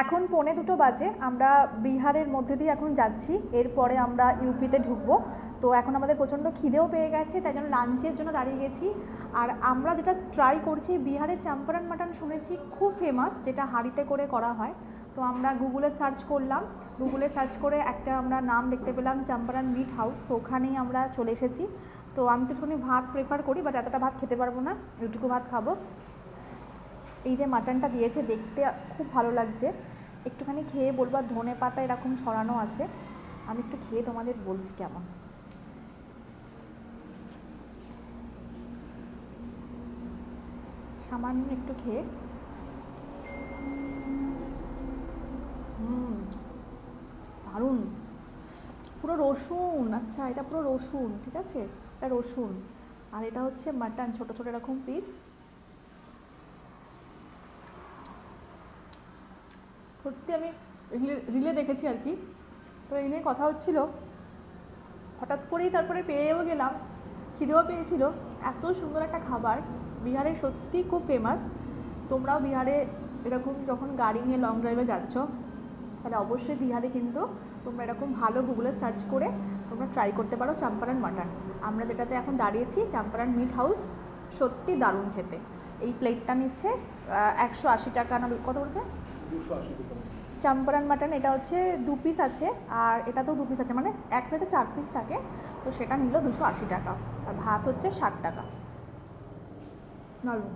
এখন 1:45 বাজে, আমরা বিহারের মধ্যে দিয়ে এখন যাচ্ছি, এরপরে আমরা ইউপিতে ঢুকবো। তো এখন আমাদের প্রচণ্ড খিদেও পেয়ে গেছে, তাই জন্য লাঞ্চের জন্য দাঁড়িয়ে গেছি। আর আমরা যেটা ট্রাই করছি, বিহারের চম্পারন মাটন শুনেছি খুব ফেমাস, যেটা হাঁড়িতে করে করা হয়। তো আমরা গুগলে সার্চ করলাম, গুগলে সার্চ করে একটা আমরা নাম দেখতে পেলাম চম্পারন মিট হাউস, তো ওখানেই আমরা চলে এসেছি। তো আমি তো একটুখানি ভাত প্রেফার করি, বাট এতটা ভাত খেতে পারবো না, এইটুকু ভাত খাবো। এই যে মাটনটা দিয়েছে, দেখতে খুব ভালো লাগছে, একটুখানি খেয়ে বলবো। ধনে পাতা এরকম ছড়ানো আছে, আমি একটু খেয়ে তোমাদের বলছি কেমন। সামান্য একটু খেয়ে, দারুণ, পুরো রসুন। আচ্ছা, এটা পুরো রসুন, ঠিক আছে, এটা রসুন। আর এটা হচ্ছে মাটন, ছোটো ছোটো এরকম পিস। সত্যি আমি রিলে দেখেছি আর কি, তো এই নিয়ে কথা হচ্ছিল, হঠাৎ করেই তারপরে পেয়েও গেলাম, খিদেও পেয়েছিল। এত সুন্দর একটা খাবার, বিহারে সত্যি খুব ফেমাস। তোমরাও বিহারে এরকম যখন গাড়ি নিয়ে লং ড্রাইভে যাচ্ছ, তাহলে অবশ্যই বিহারে কিন্তু তোমরা এরকম ভালো গুগলে সার্চ করে তোমরা ট্রাই করতে পারো চম্পারন মাটন। আমরা যেটাতে এখন দাঁড়িয়েছি, চম্পারন মিট হাউস, সত্যি দারুণ খেতে। এই প্লেটটা নিচ্ছে 180 টাকা, না কত বলছে? 280 টাকা। চম্পারন মাটন এটা হচ্ছে 2 পিস আছে, আর এটাতেও 2 পিস আছে, মানে এক প্লেটে 4 পিস থাকে। তো সেটা নিল 280 টাকা, আর ভাত হচ্ছে 60 টাকা। দারুণ।